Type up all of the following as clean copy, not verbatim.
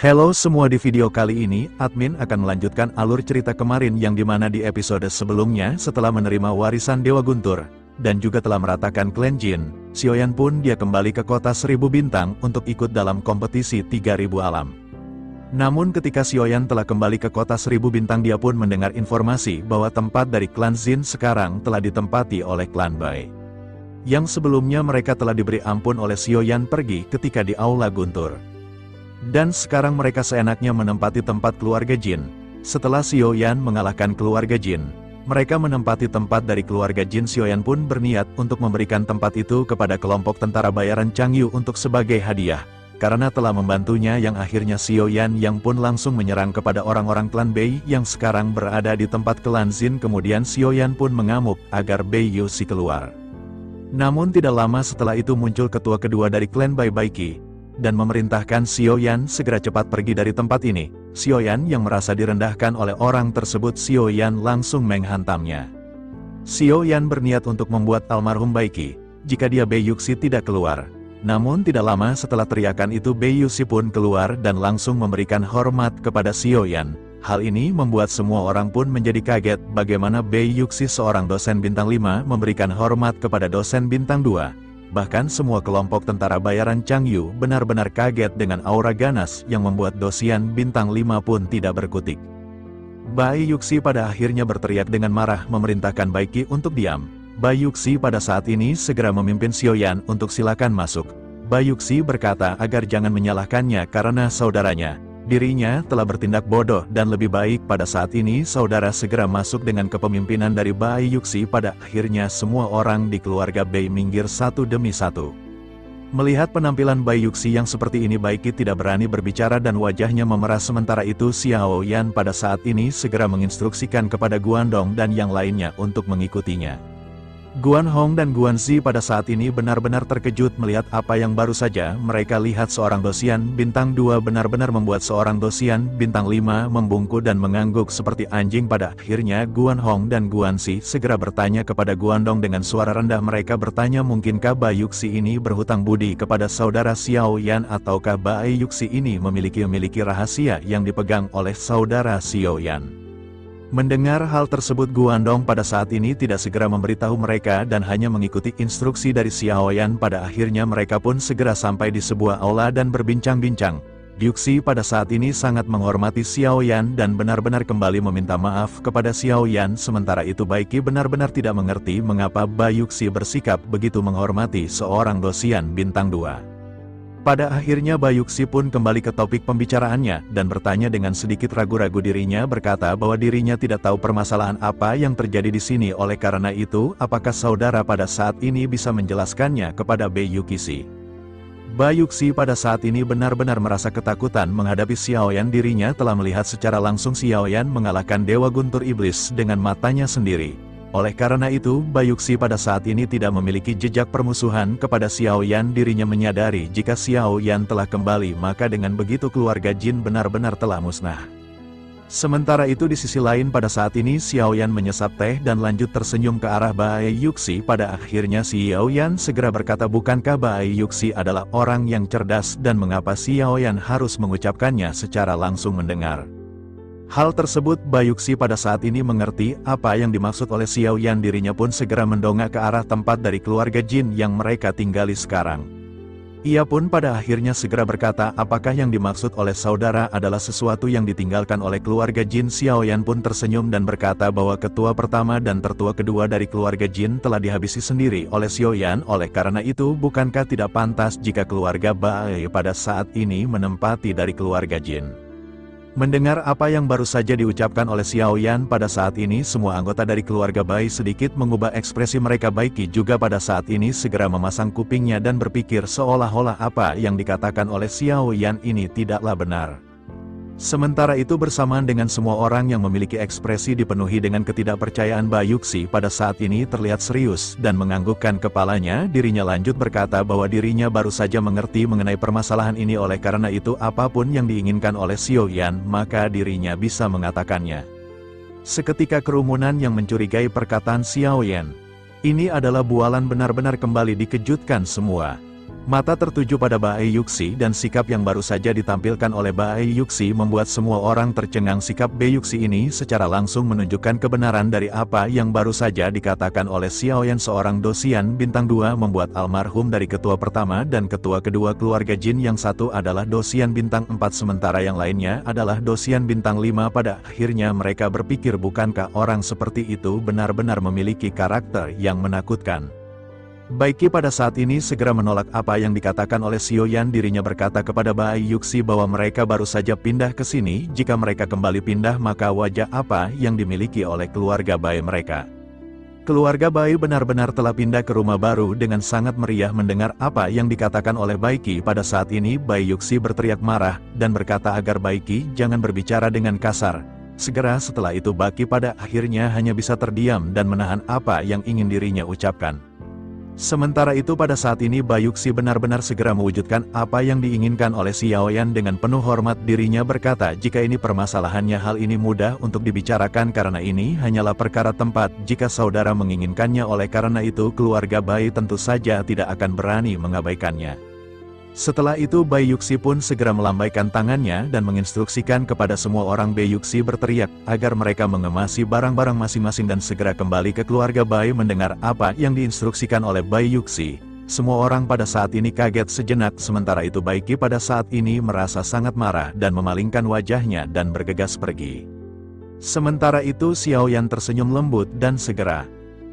Halo semua, di video kali ini, admin akan melanjutkan alur cerita kemarin yang dimana di episode sebelumnya setelah menerima warisan Dewa Guntur, dan juga telah meratakan klan Jin, Xiaoyan pun dia kembali ke kota 1000 bintang untuk ikut dalam kompetisi 3000 alam. Namun ketika Xiaoyan telah kembali ke kota 1000 bintang, dia pun mendengar informasi bahwa tempat dari klan Jin sekarang telah ditempati oleh klan Bai. Yang sebelumnya mereka telah diberi ampun oleh Xiaoyan pergi ketika di Aula Guntur. Dan sekarang mereka seenaknya menempati tempat keluarga Jin. Setelah Xiaoyan mengalahkan keluarga Jin, mereka menempati tempat dari keluarga Jin. Xiaoyan pun berniat untuk memberikan tempat itu kepada kelompok tentara bayaran Changyu untuk sebagai hadiah, karena telah membantunya. Yang akhirnya Xiaoyan yang pun langsung menyerang kepada orang-orang klan Bei yang sekarang berada di tempat klan Jin. Kemudian Xiaoyan pun mengamuk agar Bei Yuxi keluar. Namun tidak lama setelah itu muncul ketua kedua dari klan Bai, Baiki, dan memerintahkan Xiaoyan segera cepat pergi dari tempat ini. Xiaoyan yang merasa direndahkan oleh orang tersebut, Xiaoyan langsung menghantamnya. Xiaoyan berniat untuk membuat almarhum Baiki jika dia Bei Yuxi tidak keluar. Namun tidak lama setelah teriakan itu, Bei Yuxi pun keluar dan langsung memberikan hormat kepada Xiaoyan. Hal ini membuat semua orang pun menjadi kaget bagaimana Bei Yuxi, seorang dosen bintang 5, memberikan hormat kepada dosen bintang 2. Bahkan semua kelompok tentara bayaran Changyu benar-benar kaget dengan aura ganas yang membuat dosen bintang 5 pun tidak berkutik. Bai Yuxi pada akhirnya berteriak dengan marah memerintahkan Baiki untuk diam. Bai Yuxi pada saat ini segera memimpin Xiaoyan untuk silakan masuk. Bai Yuxi berkata agar jangan menyalahkannya karena saudaranya. Dirinya telah bertindak bodoh dan lebih baik pada saat ini saudara segera masuk. Dengan kepemimpinan dari Bai Yuxi, pada akhirnya semua orang di keluarga Bei minggir satu demi satu. Melihat penampilan Bai Yuxi yang seperti ini, Baiki tidak berani berbicara dan wajahnya memerah. Sementara itu Xiaoyan pada saat ini segera menginstruksikan kepada Guandong dan yang lainnya untuk mengikutinya. Guanhong dan Guanzi pada saat ini benar-benar terkejut melihat apa yang baru saja mereka lihat. Seorang dosen bintang 2 benar-benar membuat seorang dosen bintang 5 membungkuk dan mengangguk seperti anjing. Pada akhirnya Guanhong dan Guanzi segera bertanya kepada Guandong dengan suara rendah. Mereka bertanya, mungkinkah Bai Yuxi ini berhutang budi kepada saudara Xiaoyan, ataukah Bai Yuxi ini memiliki rahasia yang dipegang oleh saudara Xiaoyan? Mendengar hal tersebut, Guandong pada saat ini tidak segera memberitahu mereka dan hanya mengikuti instruksi dari Xiaoyan. Pada akhirnya mereka pun segera sampai di sebuah aula dan berbincang-bincang. Yuxi pada saat ini sangat menghormati Xiaoyan dan benar-benar kembali meminta maaf kepada Xiaoyan. Sementara itu Baiki benar-benar tidak mengerti mengapa Bai Yuxi bersikap begitu menghormati seorang dosen bintang 2. Pada akhirnya Bai Yuxi pun kembali ke topik pembicaraannya dan bertanya dengan sedikit ragu-ragu. Dirinya berkata bahwa dirinya tidak tahu permasalahan apa yang terjadi di sini. Oleh karena itu, apakah saudara pada saat ini bisa menjelaskannya kepada Bai Yuxi? Bai Yuxi pada saat ini benar-benar merasa ketakutan menghadapi Xiaoyan. Dirinya telah melihat secara langsung Xiaoyan mengalahkan Dewa Guntur Iblis dengan matanya sendiri. Oleh karena itu, Bai Yuxi pada saat ini tidak memiliki jejak permusuhan kepada Xiaoyan. Dirinya menyadari jika Xiaoyan telah kembali, maka dengan begitu keluarga Jin benar-benar telah musnah. Sementara itu di sisi lain pada saat ini Xiaoyan menyesap teh dan lanjut tersenyum ke arah Bai Yuxi. Pada akhirnya Xiaoyan segera berkata, bukankah Bai Yuxi adalah orang yang cerdas dan mengapa Xiaoyan harus mengucapkannya secara langsung mendengar? Hal tersebut Bai Yuxi pada saat ini mengerti apa yang dimaksud oleh Xiaoyan. Dirinya pun segera mendongak ke arah tempat dari keluarga Jin yang mereka tinggali sekarang. Ia pun pada akhirnya segera berkata, apakah yang dimaksud oleh saudara adalah sesuatu yang ditinggalkan oleh keluarga Jin? Xiaoyan pun tersenyum dan berkata bahwa ketua pertama dan tertua kedua dari keluarga Jin telah dihabisi sendiri oleh Xiaoyan. Oleh karena itu, bukankah tidak pantas jika keluarga Bai pada saat ini menempati dari keluarga Jin? Mendengar apa yang baru saja diucapkan oleh Xiaoyan, pada saat ini semua anggota dari keluarga Bai sedikit mengubah ekspresi mereka. Baiki juga pada saat ini segera memasang kupingnya dan berpikir seolah-olah apa yang dikatakan oleh Xiaoyan ini tidaklah benar. Sementara itu bersamaan dengan semua orang yang memiliki ekspresi dipenuhi dengan ketidakpercayaan, Bai Yuxi pada saat ini terlihat serius dan menganggukkan kepalanya. Dirinya lanjut berkata bahwa dirinya baru saja mengerti mengenai permasalahan ini. Oleh karena itu apapun yang diinginkan oleh Xiaoyan maka dirinya bisa mengatakannya. Seketika kerumunan yang mencurigai perkataan Xiaoyan ini adalah bualan benar-benar kembali dikejutkan semua. Mata tertuju pada Bae Yuxi dan sikap yang baru saja ditampilkan oleh Bae Yuxi membuat semua orang tercengang. Sikap Bae Yuxi ini secara langsung menunjukkan kebenaran dari apa yang baru saja dikatakan oleh Xiaoyan. Seorang dosian bintang 2 membuat almarhum dari ketua pertama dan ketua kedua keluarga Jin. Yang satu adalah dosian bintang 4 sementara yang lainnya adalah dosian bintang 5. Pada akhirnya mereka berpikir, bukankah orang seperti itu benar-benar memiliki karakter yang menakutkan? Baiki pada saat ini segera menolak apa yang dikatakan oleh Xiaoyan. Dirinya berkata kepada Bae Yuxi bahwa mereka baru saja pindah ke sini. Jika mereka kembali pindah, maka wajah apa yang dimiliki oleh keluarga Bae mereka? Keluarga Bae benar-benar telah pindah ke rumah baru. Dengan sangat meriah mendengar apa yang dikatakan oleh Baiki pada saat ini, Bae Yuxi berteriak marah dan berkata agar Baiki jangan berbicara dengan kasar. Segera setelah itu Baiki pada akhirnya hanya bisa terdiam dan menahan apa yang ingin dirinya ucapkan. Sementara itu pada saat ini Bae Yuxi benar-benar segera mewujudkan apa yang diinginkan oleh Xiaoyan. Dengan penuh hormat dirinya berkata, jika ini permasalahannya, hal ini mudah untuk dibicarakan karena ini hanyalah perkara tempat. Jika saudara menginginkannya, oleh karena itu keluarga Bae tentu saja tidak akan berani mengabaikannya. Setelah itu Bae Yuxi pun segera melambaikan tangannya dan menginstruksikan kepada semua orang. Bae Yuxi berteriak agar mereka mengemasi barang-barang masing-masing dan segera kembali ke keluarga Bae. Mendengar apa yang diinstruksikan oleh Bae Yuxi, semua orang pada saat ini kaget sejenak. Sementara itu Baiki pada saat ini merasa sangat marah dan memalingkan wajahnya dan bergegas pergi. Sementara itu Xiaoyan tersenyum lembut dan segera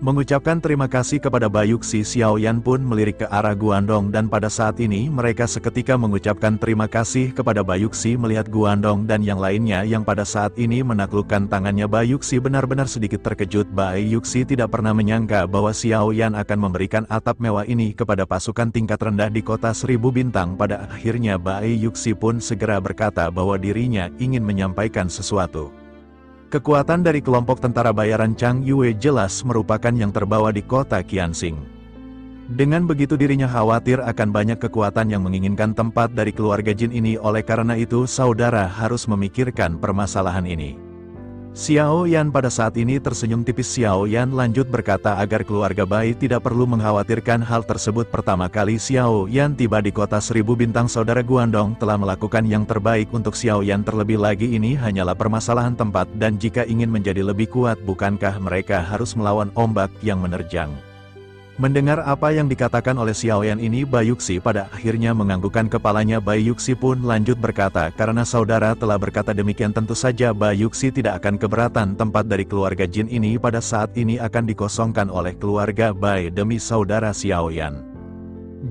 mengucapkan terima kasih kepada Bae Yuxi. Xiaoyan pun melirik ke arah Guandong dan pada saat ini mereka seketika mengucapkan terima kasih kepada Bae Yuxi. Melihat Guandong dan yang lainnya yang pada saat ini menaklukkan tangannya, Bae Yuxi benar-benar sedikit terkejut. Bae Yuxi tidak pernah menyangka bahwa Xiaoyan akan memberikan atap mewah ini kepada pasukan tingkat rendah di kota 1000 bintang. Pada akhirnya Bae Yuxi pun segera berkata bahwa dirinya ingin menyampaikan sesuatu. Kekuatan dari kelompok tentara bayaran Chang Yue jelas merupakan yang terbawa di kota Qianxing. Dengan begitu dirinya khawatir akan banyak kekuatan yang menginginkan tempat dari keluarga Jin ini. Oleh karena itu saudara harus memikirkan permasalahan ini. Xiaoyan pada saat ini tersenyum tipis. Xiaoyan lanjut berkata agar keluarga Bae tidak perlu mengkhawatirkan hal tersebut. Pertama kali Xiaoyan tiba di kota 1000 bintang, saudara Guandong telah melakukan yang terbaik untuk Xiaoyan. Terlebih lagi ini hanyalah permasalahan tempat dan jika ingin menjadi lebih kuat, bukankah mereka harus melawan ombak yang menerjang? Mendengar apa yang dikatakan oleh Xiaoyan ini, Bae Yuxi pada akhirnya menganggukkan kepalanya. Bae Yuxi pun lanjut berkata, karena saudara telah berkata demikian, tentu saja Bae Yuxi tidak akan keberatan. Tempat dari keluarga Jin ini pada saat ini akan dikosongkan oleh keluarga Bae demi saudara Xiaoyan.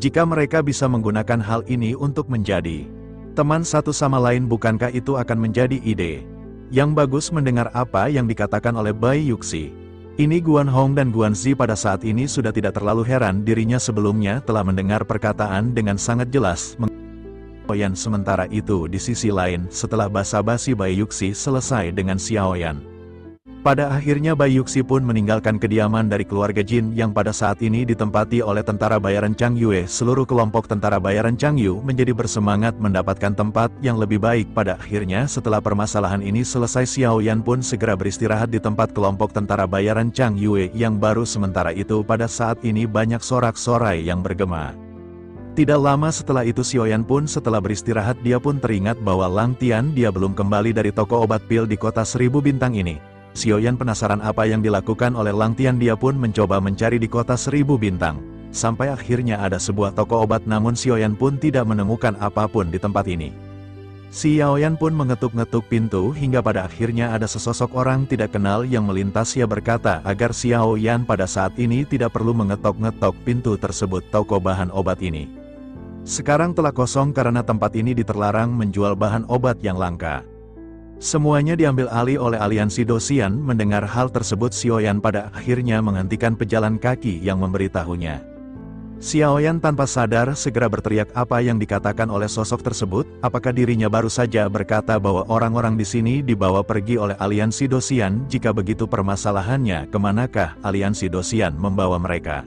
Jika mereka bisa menggunakan hal ini untuk menjadi teman satu sama lain, bukankah itu akan menjadi ide yang bagus? Mendengar apa yang dikatakan oleh Bae Yuxi ini, Guan Hong dan Guan Zi pada saat ini sudah tidak terlalu heran. Dirinya sebelumnya telah mendengar perkataan dengan sangat jelas. Sementara itu di sisi lain, setelah basa-basi Bae Yuxi selesai dengan Xiaoyan, pada akhirnya Bae Yuxi pun meninggalkan kediaman dari keluarga Jin yang pada saat ini ditempati oleh tentara bayaran Chang Yue. Seluruh kelompok tentara bayaran Chang Yu menjadi bersemangat mendapatkan tempat yang lebih baik. Pada akhirnya setelah permasalahan ini selesai, Xiaoyan pun segera beristirahat di tempat kelompok tentara bayaran Chang Yue yang baru. Sementara itu pada saat ini banyak sorak-sorai yang bergema. Tidak lama setelah itu Xiaoyan pun setelah beristirahat dia pun teringat bahwa Lang Tian dia belum kembali dari toko obat pil di kota 1000 bintang ini. Xiaoyan penasaran apa yang dilakukan oleh Lang Tian. Dia pun mencoba mencari di kota 1000 bintang. Sampai akhirnya ada sebuah toko obat, namun Xiaoyan pun tidak menemukan apapun di tempat ini. Xiaoyan pun mengetuk-ngetuk pintu hingga pada akhirnya ada sesosok orang tidak kenal yang melintas. Ia berkata agar Xiaoyan pada saat ini tidak perlu mengetok-ngetok pintu tersebut. Toko bahan obat ini sekarang telah kosong karena tempat ini diterlarang menjual bahan obat yang langka. Semuanya diambil alih oleh aliansi Dosian. Mendengar hal tersebut, Xiaoyan pada akhirnya menghentikan pejalan kaki yang memberitahunya. Xiaoyan tanpa sadar segera berteriak apa yang dikatakan oleh sosok tersebut. Apakah dirinya baru saja berkata bahwa orang-orang di sini dibawa pergi oleh aliansi Dosian? Jika begitu permasalahannya, kemanakah aliansi Dosian membawa mereka?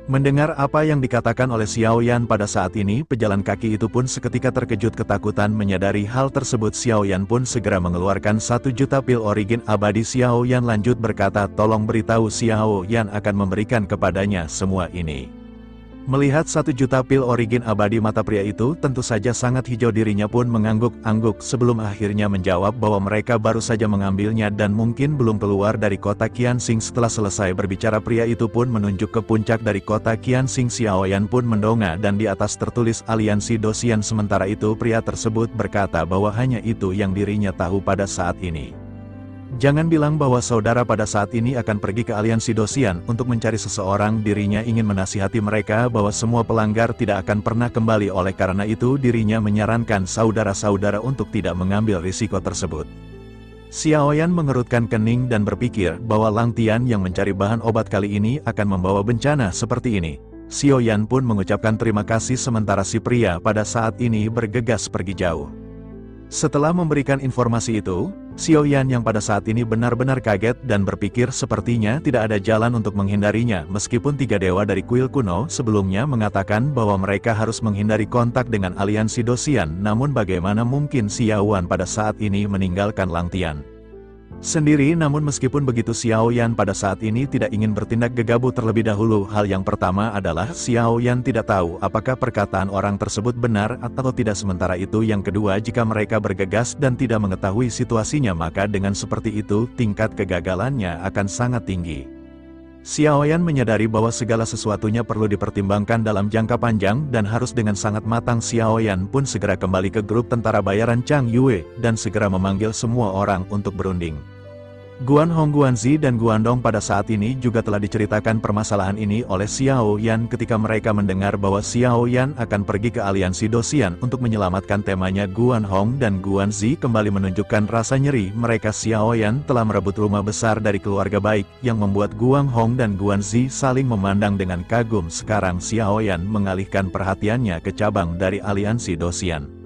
Mendengar apa yang dikatakan oleh Xiaoyan pada saat ini, pejalan kaki itu pun seketika terkejut ketakutan. Menyadari hal tersebut, Xiaoyan pun segera mengeluarkan 1 juta pil origin abadi. Xiaoyan lanjut berkata, tolong beritahu Xiaoyan akan memberikan kepadanya semua ini. Melihat 1 juta pil origin abadi mata pria itu, tentu saja sangat hijau, dirinya pun mengangguk-angguk sebelum akhirnya menjawab bahwa mereka baru saja mengambilnya dan mungkin belum keluar dari kota Qianxing. Setelah selesai berbicara, pria itu pun menunjuk ke puncak dari kota Qianxing. Xiaoyan pun mendongak dan di atas tertulis Aliansi Dosian. Sementara itu pria tersebut berkata bahwa hanya itu yang dirinya tahu pada saat ini. Jangan bilang bahwa saudara pada saat ini akan pergi ke Aliansi Dosian untuk mencari seseorang. Dirinya ingin menasihati mereka bahwa semua pelanggar tidak akan pernah kembali. Oleh karena itu dirinya menyarankan saudara-saudara untuk tidak mengambil risiko tersebut. Xiaoyan mengerutkan kening dan berpikir bahwa Lang Tian yang mencari bahan obat kali ini akan membawa bencana seperti ini. Xiaoyan pun mengucapkan terima kasih sementara si pria pada saat ini bergegas pergi jauh. Setelah memberikan informasi itu, Xiaoyan yang pada saat ini benar-benar kaget dan berpikir sepertinya tidak ada jalan untuk menghindarinya. Meskipun 3 dewa dari kuil kuno sebelumnya mengatakan bahwa mereka harus menghindari kontak dengan Aliansi Dosian, namun bagaimana mungkin Xiaoyan pada saat ini meninggalkan Lang Tian sendiri. Namun meskipun begitu, Xiaoyan pada saat ini tidak ingin bertindak gegabah terlebih dahulu. Hal yang pertama adalah Xiaoyan tidak tahu apakah perkataan orang tersebut benar atau tidak. Sementara itu yang kedua, jika mereka bergegas dan tidak mengetahui situasinya, maka dengan seperti itu tingkat kegagalannya akan sangat tinggi. Xiaoyan menyadari bahwa segala sesuatunya perlu dipertimbangkan dalam jangka panjang dan harus dengan sangat matang. Xiaoyan pun segera kembali ke grup tentara bayaran Chang Yue dan segera memanggil semua orang untuk berunding. Guan Hong, Guanzi dan Guandong pada saat ini juga telah diceritakan permasalahan ini oleh Xiaoyan. Ketika mereka mendengar bahwa Xiaoyan akan pergi ke Aliansi Dosian untuk menyelamatkan temanya, Guan Hong dan Guanzi kembali menunjukkan rasa nyeri mereka. Xiaoyan telah merebut rumah besar dari keluarga baik, yang membuat Guan Hong dan Guanzi saling memandang dengan kagum. Sekarang Xiaoyan mengalihkan perhatiannya ke cabang dari Aliansi Dosian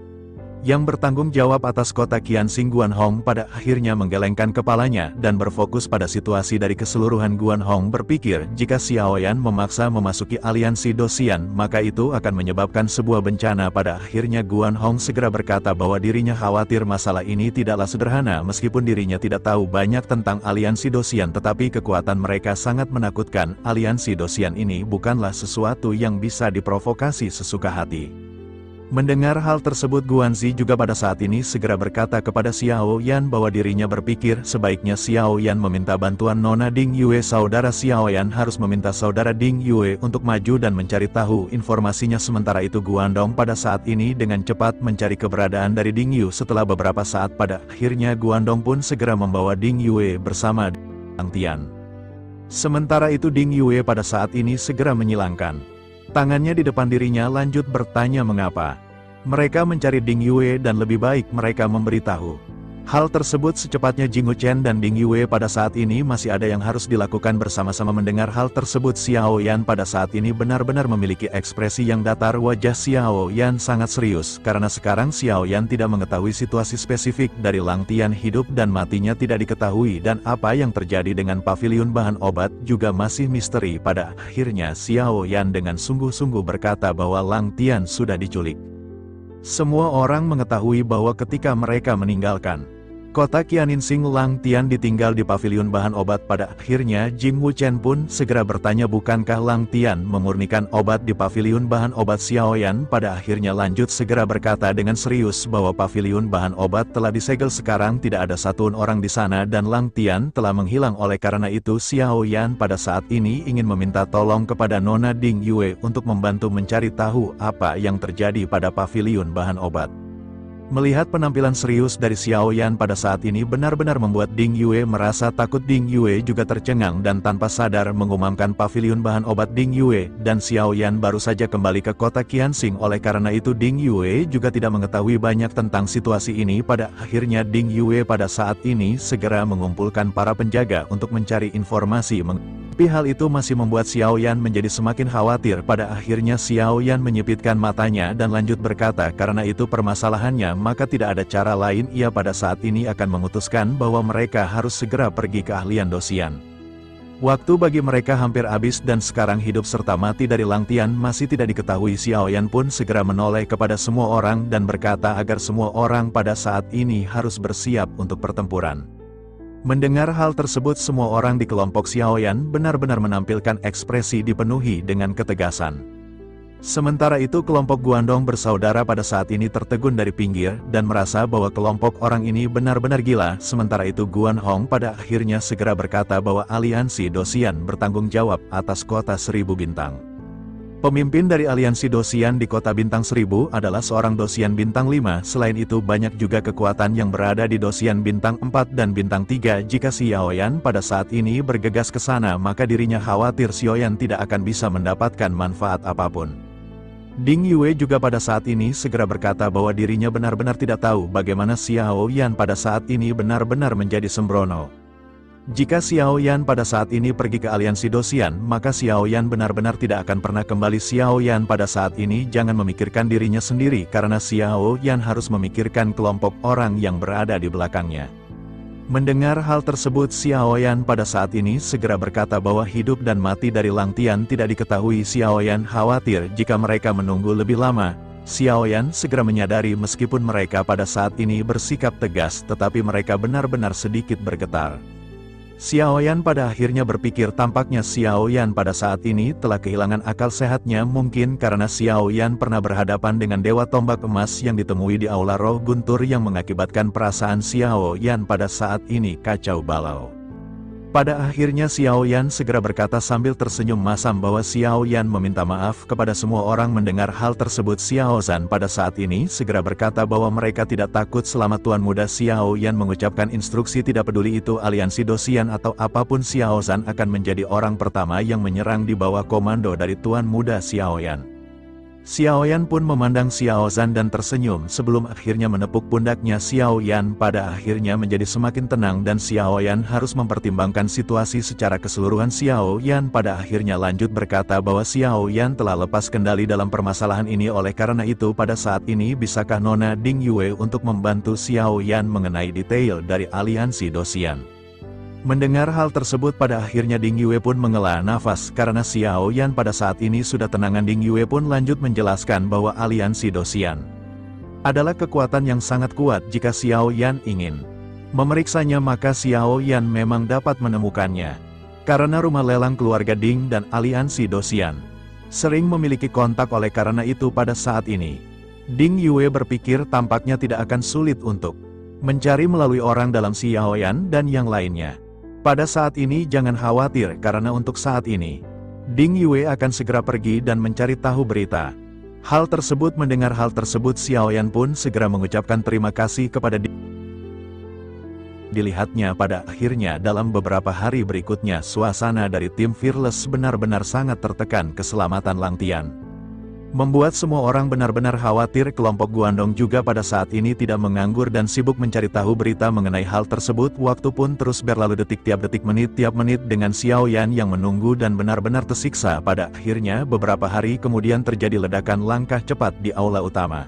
yang bertanggung jawab atas kota Qianxing. Guan Hong pada akhirnya menggelengkan kepalanya dan berfokus pada situasi dari keseluruhan. Guan Hong berpikir jika Xiaoyan memaksa memasuki Aliansi Dosian, maka itu akan menyebabkan sebuah bencana. Pada akhirnya Guan Hong segera berkata bahwa dirinya khawatir masalah ini tidaklah sederhana. Meskipun dirinya tidak tahu banyak tentang Aliansi Dosian, tetapi kekuatan mereka sangat menakutkan. Aliansi Dosian ini bukanlah sesuatu yang bisa diprovokasi sesuka hati. Mendengar hal tersebut, Guanzi juga pada saat ini segera berkata kepada Xiaoyan bahwa dirinya berpikir sebaiknya Xiaoyan meminta bantuan Nona Ding Yue. Saudara Xiaoyan harus meminta saudara Ding Yue untuk maju dan mencari tahu informasinya. Sementara itu Guandong pada saat ini dengan cepat mencari keberadaan dari Ding Yue. Setelah beberapa saat pada akhirnya Guandong pun segera membawa Ding Yue bersama Lang Tian. Sementara itu Ding Yue pada saat ini segera menyilangkan tangannya di depan dirinya, lanjut bertanya mengapa mereka mencari Ding Yue dan lebih baik mereka memberitahu hal tersebut secepatnya. Jing Chen dan Ding Yue pada saat ini masih ada yang harus dilakukan bersama-sama. Mendengar hal tersebut, Xiaoyan pada saat ini benar-benar memiliki ekspresi yang datar. Wajah Xiaoyan sangat serius, karena sekarang Xiaoyan tidak mengetahui situasi spesifik dari Lang Tian. Hidup dan matinya tidak diketahui dan apa yang terjadi dengan pavilion bahan obat juga masih misteri. Pada akhirnya Xiaoyan dengan sungguh-sungguh berkata bahwa Lang Tian sudah diculik. Semua orang mengetahui bahwa ketika mereka meninggalkan kota Qianxing, Lang Tian ditinggal di pavilion bahan obat. Pada akhirnya Jing Wuchen pun segera bertanya bukankah Lang Tian memurnikan obat di pavilion bahan obat. Xiaoyan pada akhirnya lanjut segera berkata dengan serius bahwa pavilion bahan obat telah disegel. Sekarang tidak ada satupun orang di sana dan Lang Tian telah menghilang. Oleh karena itu Xiaoyan pada saat ini ingin meminta tolong kepada Nona Ding Yue untuk membantu mencari tahu apa yang terjadi pada pavilion bahan obat. Melihat penampilan serius dari Xiaoyan pada saat ini benar-benar membuat Ding Yue merasa takut. Ding Yue juga tercengang dan tanpa sadar mengumamkan pavilion bahan obat. Ding Yue dan Xiaoyan baru saja kembali ke kota Qianxing, oleh karena itu Ding Yue juga tidak mengetahui banyak tentang situasi ini. Pada akhirnya Ding Yue pada saat ini segera mengumpulkan para penjaga untuk mencari informasi. Tapi hal itu masih membuat Xiaoyan menjadi semakin khawatir. Pada akhirnya Xiaoyan menyipitkan matanya dan lanjut berkata karena itu permasalahannya maka tidak ada cara lain. Ia pada saat ini akan memutuskan bahwa mereka harus segera pergi ke ahlian Dosian. Waktu bagi mereka hampir habis dan sekarang hidup serta mati dari Lang Tian masih tidak diketahui. Xiaoyan pun segera menoleh kepada semua orang dan berkata agar semua orang pada saat ini harus bersiap untuk pertempuran. Mendengar hal tersebut semua orang di kelompok Xiaoyan benar-benar menampilkan ekspresi dipenuhi dengan ketegasan. Sementara itu kelompok Guandong bersaudara pada saat ini tertegun dari pinggir dan merasa bahwa kelompok orang ini benar-benar gila. Sementara itu Guan Hong pada akhirnya segera berkata bahwa aliansi Dosian bertanggung jawab atas kota 1000 bintang. Pemimpin dari aliansi Dosian di kota bintang 1000 adalah seorang Dosian bintang 5. Selain itu banyak juga kekuatan yang berada di Dosian bintang 4 dan bintang 3. Jika Xiaoyan pada saat ini bergegas ke sana, maka dirinya khawatir Xiaoyan tidak akan bisa mendapatkan manfaat apapun. Ding Yue juga pada saat ini segera berkata bahwa dirinya benar-benar tidak tahu bagaimana Xiaoyan pada saat ini benar-benar menjadi sembrono. Jika Xiaoyan pada saat ini pergi ke aliansi Dosian, maka Xiaoyan benar-benar tidak akan pernah kembali. Xiaoyan pada saat ini jangan memikirkan dirinya sendiri karena Xiaoyan harus memikirkan kelompok orang yang berada di belakangnya. Mendengar hal tersebut, Xiaoyan pada saat ini segera berkata bahwa hidup dan mati dari Lang Tian tidak diketahui. Xiaoyan khawatir jika mereka menunggu lebih lama. Xiaoyan segera menyadari meskipun mereka pada saat ini bersikap tegas, tetapi mereka benar-benar sedikit bergetar. Xiaoyan pada akhirnya berpikir tampaknya Xiaoyan pada saat ini telah kehilangan akal sehatnya, mungkin karena Xiaoyan pernah berhadapan dengan Dewa Tombak Emas yang ditemui di Aula Roh Guntur yang mengakibatkan perasaan Xiaoyan pada saat ini kacau balau. Pada akhirnya Xiaoyan segera berkata sambil tersenyum masam bahwa Xiaoyan meminta maaf kepada semua orang. Mendengar hal tersebut, Xiaozan pada saat ini segera berkata bahwa mereka tidak takut selama Tuan Muda Xiaoyan mengucapkan instruksi. Tidak peduli itu aliansi Dosian atau apapun, Xiaozan akan menjadi orang pertama yang menyerang di bawah komando dari Tuan Muda Xiaoyan. Xiaoyan pun memandang Xiaozan dan tersenyum sebelum akhirnya menepuk pundaknya. Xiaoyan pada akhirnya menjadi semakin tenang dan Xiaoyan harus mempertimbangkan situasi secara keseluruhan. Xiaoyan pada akhirnya lanjut berkata bahwa Xiaoyan telah lepas kendali dalam permasalahan ini. Oleh karena itu pada saat ini bisakah Nona Ding Yue untuk membantu Xiaoyan mengenai detail dari aliansi Dosian? Mendengar hal tersebut pada akhirnya Ding Yue pun menghela nafas karena Xiaoyan pada saat ini sudah tenangan. Ding Yue pun lanjut menjelaskan bahwa aliansi Dosian adalah kekuatan yang sangat kuat. Jika Xiaoyan ingin memeriksanya maka Xiaoyan memang dapat menemukannya. Karena rumah lelang keluarga Ding dan aliansi Dosian sering memiliki kontak, oleh karena itu pada saat ini Ding Yue berpikir tampaknya tidak akan sulit untuk mencari melalui orang dalam Xiaoyan dan yang lainnya. Pada saat ini jangan khawatir karena untuk saat ini Ding Yue akan segera pergi dan mencari tahu berita hal tersebut. Mendengar hal tersebut, Xiaoyan pun segera mengucapkan terima kasih kepada Ding. Dilihatnya pada akhirnya dalam beberapa hari berikutnya suasana dari tim Fearless benar-benar sangat tertekan. Keselamatan Lang Tian membuat semua orang benar-benar khawatir. Kelompok Guandong juga pada saat ini tidak menganggur dan sibuk mencari tahu berita mengenai hal tersebut. Waktu pun terus berlalu detik tiap detik, menit tiap menit dengan Xiaoyan yang menunggu dan benar-benar tersiksa. Pada akhirnya beberapa hari kemudian terjadi ledakan langkah cepat di aula utama.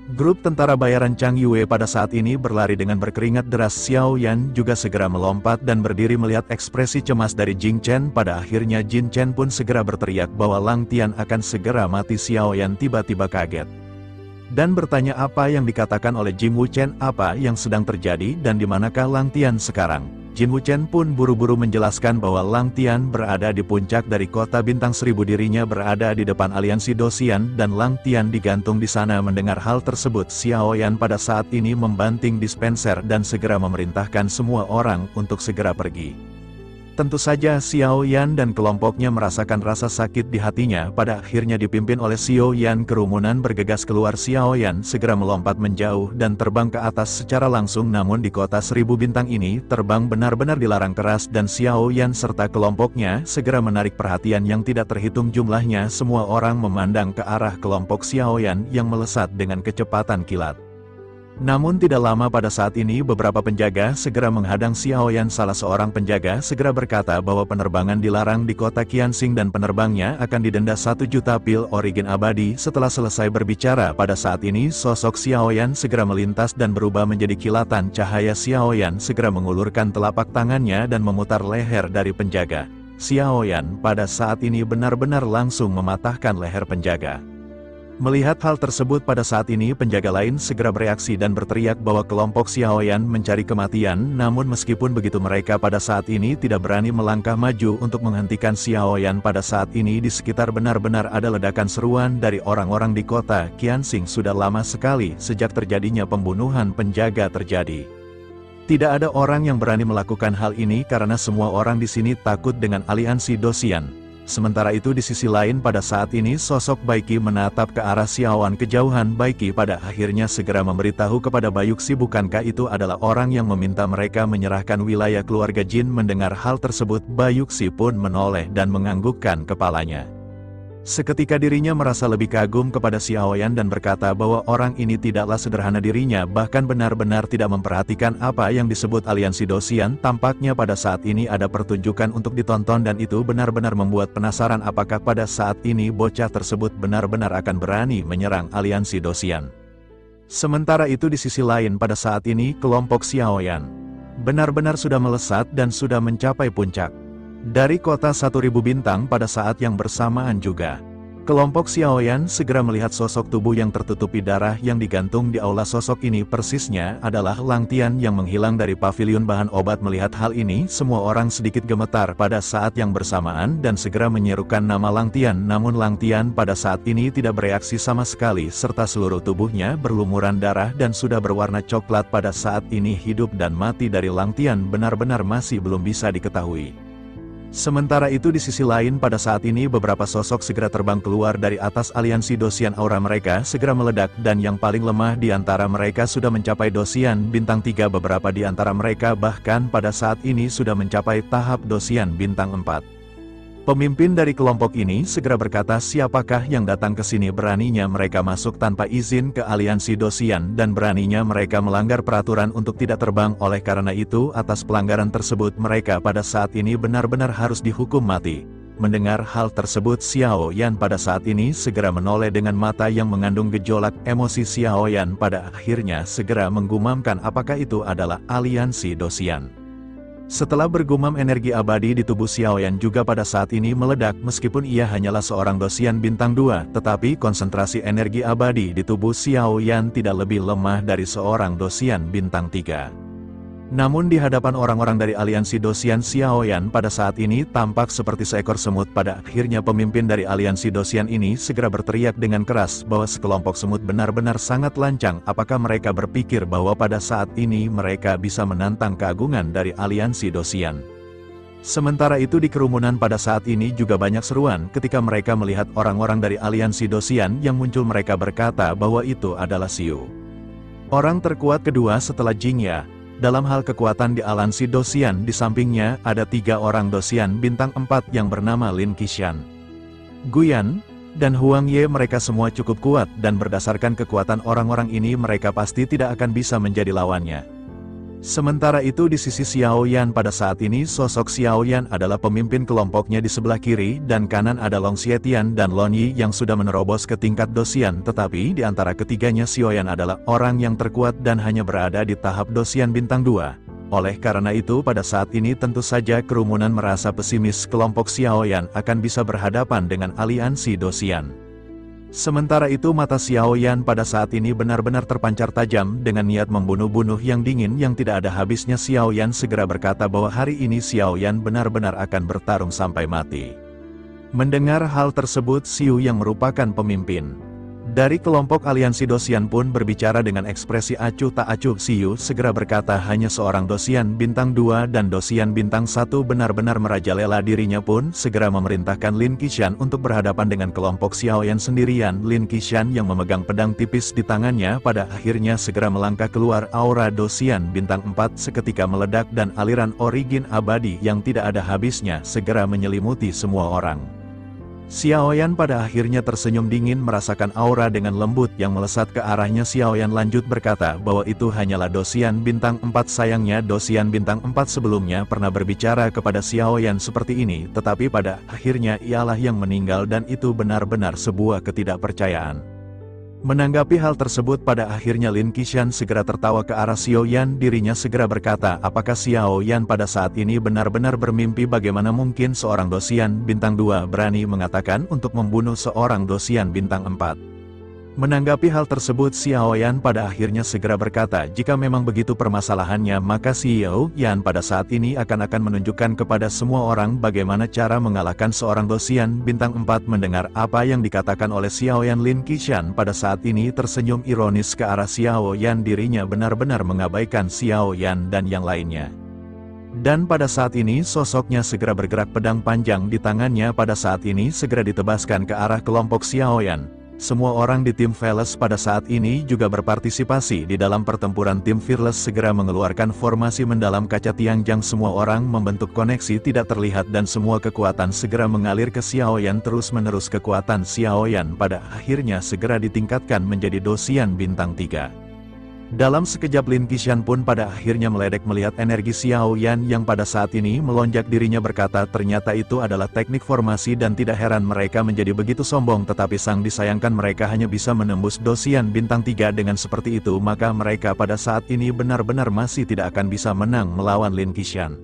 Grup tentara bayaran Chang Yue pada saat ini berlari dengan berkeringat deras. Xiaoyan juga segera melompat dan berdiri melihat ekspresi cemas dari Jing Chen. Pada akhirnya Jin Chen pun segera berteriak bahwa Lang Tian akan segera mati. Xiaoyan tiba-tiba kaget dan bertanya apa yang dikatakan oleh Jing Wu Chen, apa yang sedang terjadi dan di manakah Lang Tian sekarang. Jin Wu Chen pun buru-buru menjelaskan bahwa Lang Tian berada di puncak dari kota bintang 1000. Dirinya berada di depan aliansi Dosian dan Lang Tian digantung di sana. Mendengar hal tersebut, Xiaoyan pada saat ini membanting dispenser dan segera memerintahkan semua orang untuk segera pergi. Tentu saja Xiaoyan dan kelompoknya merasakan rasa sakit di hatinya. Pada akhirnya dipimpin oleh Xiaoyan, kerumunan bergegas keluar. Xiaoyan segera melompat menjauh dan terbang ke atas secara langsung. Namun di kota 1000 bintang ini terbang benar-benar dilarang keras dan Xiaoyan serta kelompoknya segera menarik perhatian yang tidak terhitung jumlahnya. Semua orang memandang ke arah kelompok Xiaoyan yang melesat dengan kecepatan kilat. Namun tidak lama pada saat ini beberapa penjaga segera menghadang Xiaoyan. Salah seorang penjaga segera berkata bahwa penerbangan dilarang di kota Qianxing dan penerbangnya akan didenda 1 juta pil origin abadi. Setelah selesai berbicara pada saat ini sosok Xiaoyan segera melintas dan berubah menjadi kilatan cahaya. Xiaoyan segera mengulurkan telapak tangannya dan memutar leher dari penjaga. Xiaoyan pada saat ini benar-benar langsung mematahkan leher penjaga. Melihat hal tersebut pada saat ini penjaga lain segera bereaksi dan berteriak bahwa kelompok Xiaoyan mencari kematian, namun meskipun begitu mereka pada saat ini tidak berani melangkah maju untuk menghentikan Xiaoyan. Pada saat ini di sekitar benar-benar ada ledakan seruan dari orang-orang di kota Qianxing. Sudah lama sekali sejak terjadinya pembunuhan penjaga terjadi. Tidak ada orang yang berani melakukan hal ini karena semua orang di sini takut dengan aliansi Dosian. Sementara itu di sisi lain pada saat ini sosok Baiki menatap ke arah Xiaoyan kejauhan. Baiki pada akhirnya segera memberitahu kepada Bayuxi bukankah itu adalah orang yang meminta mereka menyerahkan wilayah keluarga Jin. Mendengar hal tersebut Bayuxi pun menoleh dan menganggukkan kepalanya. Seketika dirinya merasa lebih kagum kepada Xiaoyan dan berkata bahwa orang ini tidaklah sederhana dirinya, bahkan benar-benar tidak memperhatikan apa yang disebut aliansi Dosian. Tampaknya pada saat ini ada pertunjukan untuk ditonton dan itu benar-benar membuat penasaran apakah pada saat ini bocah tersebut benar-benar akan berani menyerang aliansi Dosian. Sementara itu di sisi lain pada saat ini kelompok Xiaoyan benar-benar sudah melesat dan sudah mencapai puncak dari kota 1000 bintang. Pada saat yang bersamaan juga, kelompok Xiaoyan segera melihat sosok tubuh yang tertutupi darah yang digantung di aula. Sosok ini persisnya adalah Lang Tian yang menghilang dari pavilion bahan obat. Melihat hal ini, semua orang sedikit gemetar pada saat yang bersamaan dan segera menyerukan nama Lang Tian. Namun Lang Tian pada saat ini tidak bereaksi sama sekali serta seluruh tubuhnya berlumuran darah dan sudah berwarna coklat. Pada saat ini hidup dan mati dari Lang Tian benar-benar masih belum bisa diketahui. Sementara itu di sisi lain pada saat ini beberapa sosok segera terbang keluar dari atas aliansi Dosian. Aura mereka segera meledak dan yang paling lemah di antara mereka sudah mencapai Dosian bintang 3. Beberapa di antara mereka bahkan pada saat ini sudah mencapai tahap Dosian bintang 4. Pemimpin dari kelompok ini segera berkata siapakah yang datang ke sini. Beraninya mereka masuk tanpa izin ke aliansi Dosian dan beraninya mereka melanggar peraturan untuk tidak terbang. Oleh karena itu atas pelanggaran tersebut mereka pada saat ini benar-benar harus dihukum mati. Mendengar hal tersebut Xiaoyan pada saat ini segera menoleh dengan mata yang mengandung gejolak emosi. Xiaoyan pada akhirnya segera menggumamkan apakah itu adalah aliansi Dosian. Setelah bergumam energi abadi di tubuh Xiaoyan juga pada saat ini meledak. Meskipun ia hanyalah seorang Dosian bintang 2, tetapi konsentrasi energi abadi di tubuh Xiaoyan tidak lebih lemah dari seorang Dosian bintang 3. Namun di hadapan orang-orang dari aliansi Dosian, Xiaoyan pada saat ini tampak seperti seekor semut. Pada akhirnya pemimpin dari aliansi Dosian ini segera berteriak dengan keras bahwa sekelompok semut benar-benar sangat lancang. Apakah mereka berpikir bahwa pada saat ini mereka bisa menantang keagungan dari aliansi Dosian? Sementara itu di kerumunan pada saat ini juga banyak seruan ketika mereka melihat orang-orang dari aliansi Dosian yang muncul. Mereka berkata bahwa itu adalah Xiu, orang terkuat kedua setelah Jingya. Dalam hal kekuatan di aliansi Dosian, di sampingnya ada 3 orang Dosian bintang 4 yang bernama Lin Qishan, Guyan, dan Huang Ye. Mereka semua cukup kuat dan berdasarkan kekuatan orang-orang ini mereka pasti tidak akan bisa menjadi lawannya. Sementara itu di sisi Xiaoyan pada saat ini sosok Xiaoyan adalah pemimpin kelompoknya. Di sebelah kiri dan kanan ada Long Xietian dan Lon Yi yang sudah menerobos ke tingkat Dosian, tetapi di antara ketiganya Xiaoyan adalah orang yang terkuat dan hanya berada di tahap Dosian bintang 2. Oleh karena itu pada saat ini tentu saja kerumunan merasa pesimis kelompok Xiaoyan akan bisa berhadapan dengan aliansi Dosian. Sementara itu mata Xiaoyan pada saat ini benar-benar terpancar tajam dengan niat membunuh-bunuh yang dingin yang tidak ada habisnya. Xiaoyan segera berkata bahwa hari ini Xiaoyan benar-benar akan bertarung sampai mati. Mendengar hal tersebut Xiu yang merupakan pemimpin dari kelompok aliansi Dosian pun berbicara dengan ekspresi acuh tak acuh. Xiu segera berkata hanya seorang Dosian bintang 2 dan Dosian bintang 1 benar-benar merajalela. Dirinya pun segera memerintahkan Lin Qishan untuk berhadapan dengan kelompok Xiaoyan sendirian. Lin Qishan yang memegang pedang tipis di tangannya pada akhirnya segera melangkah keluar. Aura Dosian bintang 4 seketika meledak dan aliran origin abadi yang tidak ada habisnya segera menyelimuti semua orang. Xiaoyan pada akhirnya tersenyum dingin merasakan aura dengan lembut yang melesat ke arahnya. Xiaoyan lanjut berkata bahwa itu hanyalah Dosian bintang 4. Sayangnya Dosian bintang 4 sebelumnya pernah berbicara kepada Xiaoyan seperti ini, tetapi pada akhirnya ialah yang meninggal dan itu benar-benar sebuah ketidakpercayaan. Menanggapi hal tersebut pada akhirnya Lin Qishan segera tertawa ke arah Xiaoyan. Dirinya segera berkata apakah Xiaoyan pada saat ini benar-benar bermimpi? Bagaimana mungkin seorang Dosian bintang 2 berani mengatakan untuk membunuh seorang Dosian bintang 4? Menanggapi hal tersebut, Xiao Yan pada akhirnya segera berkata jika memang begitu permasalahannya maka Xiao Yan pada saat ini akan menunjukkan kepada semua orang bagaimana cara mengalahkan seorang dosian bintang 4. Mendengar apa yang dikatakan oleh Xiao Yan, Lin Qishan pada saat ini tersenyum ironis ke arah Xiao Yan, dirinya benar-benar mengabaikan Xiao Yan dan yang lainnya. Dan pada saat ini sosoknya segera bergerak, pedang panjang di tangannya pada saat ini segera ditebaskan ke arah kelompok Xiao Yan. Semua orang di tim Fearless pada saat ini juga berpartisipasi di dalam pertempuran. Tim Fearless segera mengeluarkan formasi mendalam kaca Tiangjang. Semua orang membentuk koneksi tidak terlihat dan semua kekuatan segera mengalir ke Xiao Yan. Terus-menerus kekuatan Xiao Yan pada akhirnya segera ditingkatkan menjadi dosian bintang 3. Dalam sekejap Lin Qishan pun pada akhirnya meledek melihat energi Xiao Yan yang pada saat ini melonjak. Dirinya berkata ternyata itu adalah teknik formasi dan tidak heran mereka menjadi begitu sombong, tetapi sang disayangkan mereka hanya bisa menembus dosian bintang 3 dengan seperti itu, maka mereka pada saat ini benar-benar masih tidak akan bisa menang melawan Lin Qishan.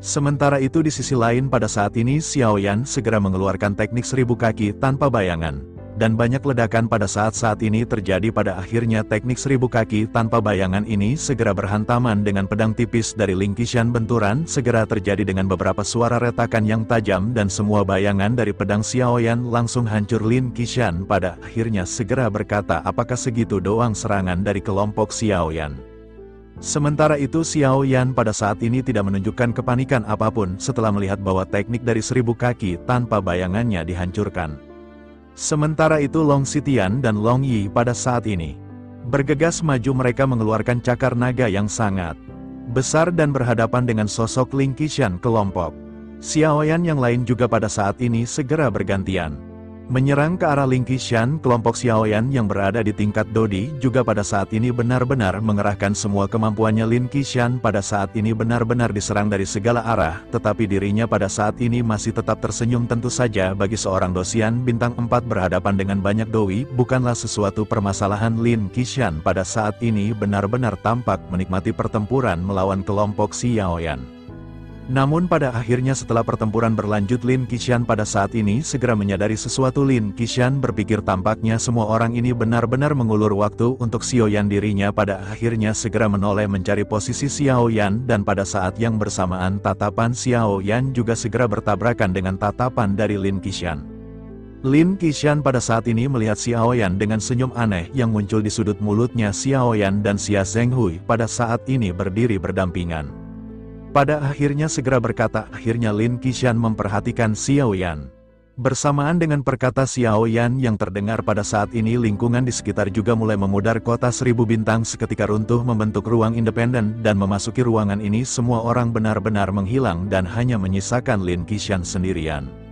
Sementara itu di sisi lain pada saat ini Xiao Yan segera mengeluarkan teknik 1000 kaki tanpa bayangan. Dan banyak ledakan pada saat-saat ini terjadi. Pada akhirnya teknik 1000 kaki tanpa bayangan ini segera berhantaman dengan pedang tipis dari Lin Qishan. Benturan segera terjadi dengan beberapa suara retakan yang tajam dan semua bayangan dari pedang Xiao Yan langsung hancur. Lin Qishan pada akhirnya segera berkata apakah segitu doang serangan dari kelompok Xiao Yan. Sementara itu Xiao Yan pada saat ini tidak menunjukkan kepanikan apapun setelah melihat bahwa teknik dari 1000 kaki tanpa bayangannya dihancurkan. Sementara itu Long Xitian dan Long Yi pada saat ini bergegas maju. Mereka mengeluarkan cakar naga yang sangat besar dan berhadapan dengan sosok Lin Qishan. Kelompok Xiao Yan yang lain juga pada saat ini segera bergantian menyerang ke arah Lin Qishan. Kelompok Xiao Yan yang berada di tingkat Dodi juga pada saat ini benar-benar mengerahkan semua kemampuannya. Lin Qishan pada saat ini benar-benar diserang dari segala arah, tetapi dirinya pada saat ini masih tetap tersenyum. Tentu saja bagi seorang dosian bintang 4 berhadapan dengan banyak doi bukanlah sesuatu permasalahan. Lin Qishan pada saat ini benar-benar tampak menikmati pertempuran melawan kelompok Xiao Yan. Namun pada akhirnya setelah pertempuran berlanjut Lin Qishan pada saat ini segera menyadari sesuatu. Lin Qishan berpikir tampaknya semua orang ini benar-benar mengulur waktu untuk Xiao Yan. Dirinya pada akhirnya segera menoleh mencari posisi Xiao Yan dan pada saat yang bersamaan tatapan Xiao Yan juga segera bertabrakan dengan tatapan dari Lin Qishan. Lin Qishan pada saat ini melihat Xiao Yan dengan senyum aneh yang muncul di sudut mulutnya. Xiao Yan dan Xia Zhenghui pada saat ini berdiri berdampingan. Pada akhirnya segera berkata, akhirnya Lin Qishan memperhatikan Xiao Yan. Bersamaan dengan perkata Xiao Yan yang terdengar pada saat ini lingkungan di sekitar juga mulai memudar. Kota 1000 bintang seketika runtuh membentuk ruang independen dan memasuki ruangan ini semua orang benar-benar menghilang dan hanya menyisakan Lin Qishan sendirian.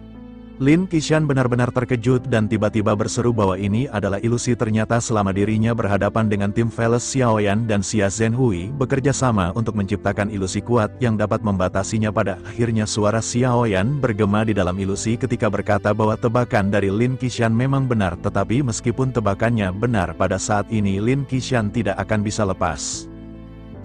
Lin Qishan benar-benar terkejut dan tiba-tiba berseru bahwa ini adalah ilusi. Ternyata selama dirinya berhadapan dengan tim Fearless, Xiao Yan dan Xia Zhenhui bekerja sama untuk menciptakan ilusi kuat yang dapat membatasinya. Pada akhirnya suara Xiao Yan bergema di dalam ilusi ketika berkata bahwa tebakan dari Lin Qishan memang benar, tetapi meskipun tebakannya benar pada saat ini Lin Qishan tidak akan bisa lepas.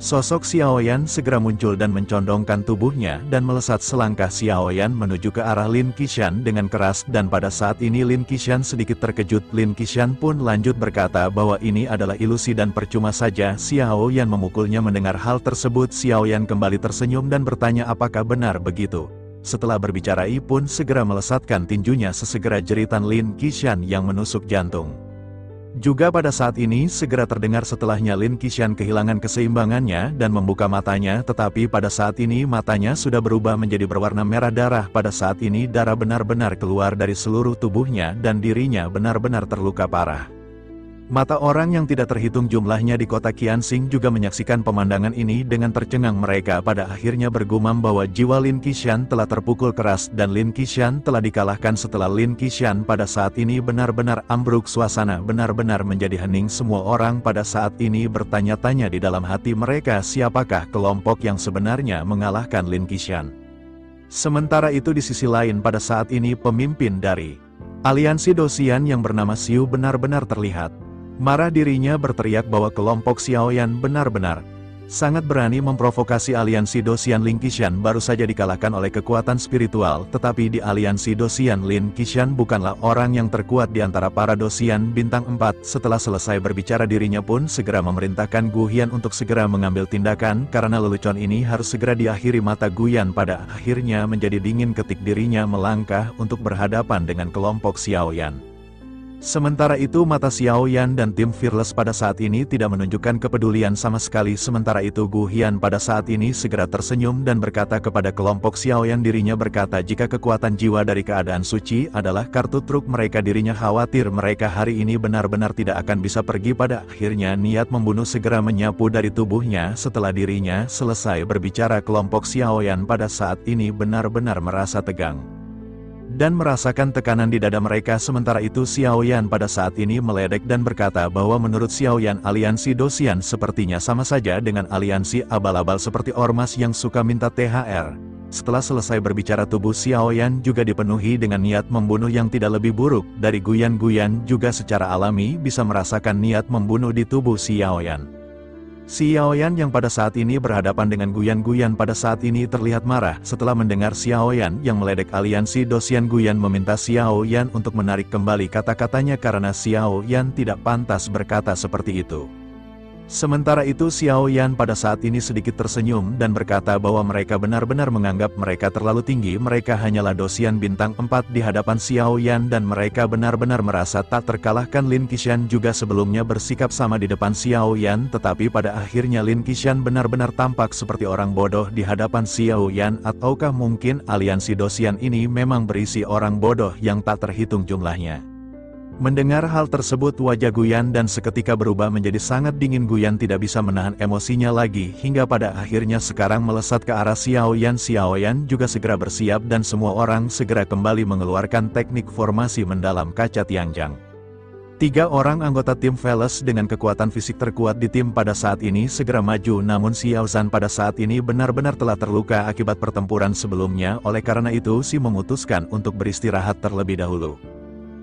Sosok Xiao Yan segera muncul dan mencondongkan tubuhnya dan melesat selangkah. Xiao Yan menuju ke arah Lin Qishan dengan keras dan pada saat ini Lin Qishan sedikit terkejut. Lin Qishan pun lanjut berkata bahwa ini adalah ilusi dan percuma saja Xiao Yan memukulnya. Mendengar hal tersebut Xiao Yan kembali tersenyum dan bertanya apakah benar begitu. Setelah berbicara ia pun segera melesatkan tinjunya. Sesegera jeritan Lin Qishan yang menusuk jantung juga pada saat ini segera terdengar. Setelahnya Lin Qishan kehilangan keseimbangannya dan membuka matanya, tetapi pada saat ini matanya sudah berubah menjadi berwarna merah darah. Pada saat ini darah benar-benar keluar dari seluruh tubuhnya dan dirinya benar-benar terluka parah. Mata orang yang tidak terhitung jumlahnya di kota Qianxing juga menyaksikan pemandangan ini dengan tercengang. Mereka pada akhirnya bergumam bahwa jiwa Lin Qishan telah terpukul keras dan Lin Qishan telah dikalahkan. Setelah Lin Qishan pada saat ini benar-benar ambruk, suasana benar-benar menjadi hening. Semua orang pada saat ini bertanya-tanya di dalam hati mereka siapakah kelompok yang sebenarnya mengalahkan Lin Qishan. Sementara itu di sisi lain pada saat ini pemimpin dari aliansi Dosian yang bernama Xiu benar-benar terlihat marah. Dirinya berteriak bahwa kelompok Xiao Yan benar-benar Sangat berani memprovokasi aliansi Dosian Lin Qishan baru saja dikalahkan oleh kekuatan spiritual, tetapi di aliansi Dosian Lin Qishan bukanlah orang yang terkuat di antara para Dosian bintang 4. Setelah selesai berbicara dirinya pun segera memerintahkan Gu Hian untuk segera mengambil tindakan, karena lelucon ini harus segera diakhiri. Mata Gu Hian pada akhirnya menjadi dingin ketika dirinya melangkah untuk berhadapan dengan kelompok Xiao Yan. Sementara itu mata Xiao Yan dan tim Fearless pada saat ini tidak menunjukkan kepedulian sama sekali. Sementara itu Gu Hian pada saat ini segera tersenyum dan berkata kepada kelompok Xiao Yan. Dirinya berkata jika kekuatan jiwa dari keadaan suci adalah kartu truk mereka, dirinya khawatir mereka hari ini benar-benar tidak akan bisa pergi. Pada akhirnya niat membunuh segera menyapu dari tubuhnya. Setelah dirinya selesai berbicara, kelompok Xiao Yan pada saat ini benar-benar merasa tegang dan merasakan tekanan di dada mereka. Sementara itu Xiao Yan pada saat ini meledek dan berkata bahwa menurut Xiao Yan aliansi Dosian sepertinya sama saja dengan aliansi abal-abal seperti ormas yang suka minta THR. Setelah selesai berbicara tubuh Xiao Yan juga dipenuhi dengan niat membunuh yang tidak lebih buruk dari Gu Yan. Gu Yan juga secara alami bisa merasakan niat membunuh di tubuh Xiao Yan. Xiao Yan yang pada saat ini berhadapan dengan Gu Yan. Gu Yan pada saat ini terlihat marah setelah mendengar Xiao Yan yang meledek aliansi Dosian. Gu Yan meminta Xiao Yan untuk menarik kembali kata-katanya karena Xiao Yan tidak pantas berkata seperti itu. Sementara itu Xiao Yan pada saat ini sedikit tersenyum dan berkata bahwa mereka benar-benar menganggap mereka terlalu tinggi. Mereka hanyalah Dosian bintang 4 di hadapan Xiao Yan dan mereka benar-benar merasa tak terkalahkan. Lin Qishan juga sebelumnya bersikap sama di depan Xiao Yan, tetapi pada akhirnya Lin Qishan benar-benar tampak seperti orang bodoh di hadapan Xiao Yan. Ataukah mungkin aliansi Dosian ini memang berisi orang bodoh yang tak terhitung jumlahnya? Mendengar hal tersebut wajah Gu Yan dan seketika berubah menjadi sangat dingin. Gu Yan tidak bisa menahan emosinya lagi hingga pada akhirnya sekarang melesat ke arah Xiao Yan. Xiao Yan juga segera bersiap dan semua orang segera kembali mengeluarkan teknik formasi mendalam kaca Tianjang. 3 orang anggota tim Fearless dengan kekuatan fisik terkuat di tim pada saat ini segera maju, namun Xiao Zhan pada saat ini benar-benar telah terluka akibat pertempuran sebelumnya. Oleh karena itu Si memutuskan untuk beristirahat terlebih dahulu.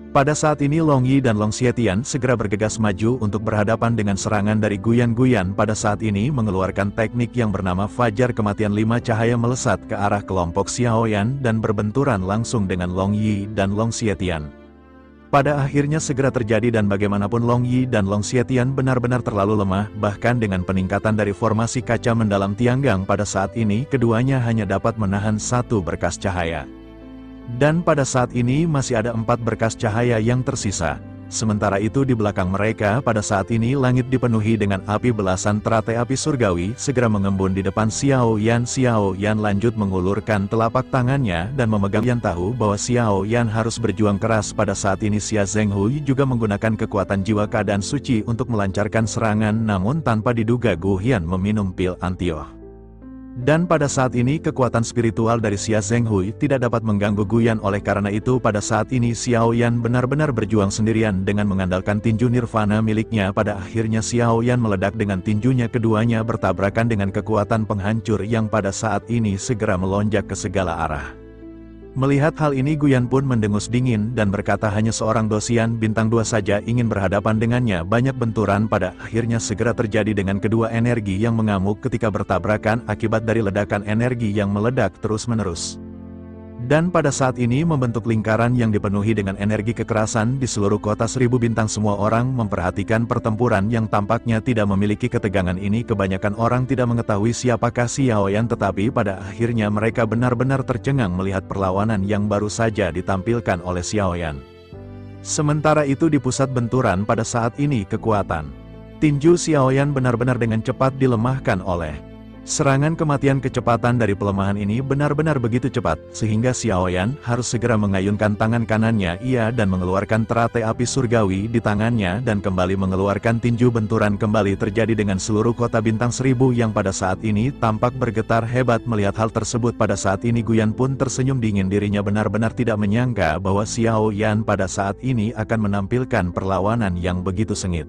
Pada saat ini Long Yi dan Long Xietian segera bergegas maju untuk berhadapan dengan serangan dari Gu Yan. Gu Yan pada saat ini mengeluarkan teknik yang bernama Fajar Kematian. 5 cahaya melesat ke arah kelompok Xiao Yan dan berbenturan langsung dengan Long Yi dan Long Xietian. Pada akhirnya segera terjadi dan bagaimanapun Long Yi dan Long Xietian benar-benar terlalu lemah, bahkan dengan peningkatan dari formasi kaca mendalam Tianggang pada saat ini keduanya hanya dapat menahan 1 berkas cahaya. Dan pada saat ini masih ada 4 berkas cahaya yang tersisa. Sementara itu di belakang mereka pada saat ini langit dipenuhi dengan api. Belasan teratai api surgawi segera mengembun di depan Xiao Yan. Xiao Yan lanjut mengulurkan telapak tangannya dan memegang. Yan tahu bahwa Xiao Yan harus berjuang keras. Pada saat ini Xia Zhenghui juga menggunakan kekuatan jiwa keadaan suci untuk melancarkan serangan, namun tanpa diduga Gu Hian meminum pil antioh. Dan pada saat ini kekuatan spiritual dari Xia Zhenghui tidak dapat mengganggu Gu Yan. Oleh karena itu pada saat ini Xiao Yan benar-benar berjuang sendirian dengan mengandalkan tinju nirvana miliknya. Pada akhirnya Xiao Yan meledak dengan tinjunya, keduanya bertabrakan dengan kekuatan penghancur yang pada saat ini segera melonjak ke segala arah. Melihat hal ini Gu Yan pun mendengus dingin dan berkata hanya seorang Dosian bintang 2 saja ingin berhadapan dengannya. Banyak benturan pada akhirnya segera terjadi dengan kedua energi yang mengamuk ketika bertabrakan akibat dari ledakan energi yang meledak terus-menerus. Dan pada saat ini membentuk lingkaran yang dipenuhi dengan energi kekerasan di seluruh kota 1000 bintang. Semua orang memperhatikan pertempuran yang tampaknya tidak memiliki ketegangan ini. Kebanyakan orang tidak mengetahui siapakah Xiao Yan, tetapi pada akhirnya mereka benar-benar tercengang melihat perlawanan yang baru saja ditampilkan oleh Xiao Yan. Sementara itu di pusat benturan pada saat ini kekuatan tinju Xiao Yan benar-benar dengan cepat dilemahkan oleh serangan kematian. Kecepatan dari pelemahan ini benar-benar begitu cepat, sehingga Xiao Yan harus segera mengayunkan tangan kanannya dan mengeluarkan teratai api surgawi di tangannya dan kembali mengeluarkan tinju. Benturan kembali terjadi dengan seluruh kota bintang 1000 yang pada saat ini tampak bergetar hebat. Melihat hal tersebut pada saat ini Gu Yan pun tersenyum dingin. Dirinya benar-benar tidak menyangka bahwa Xiao Yan pada saat ini akan menampilkan perlawanan yang begitu sengit.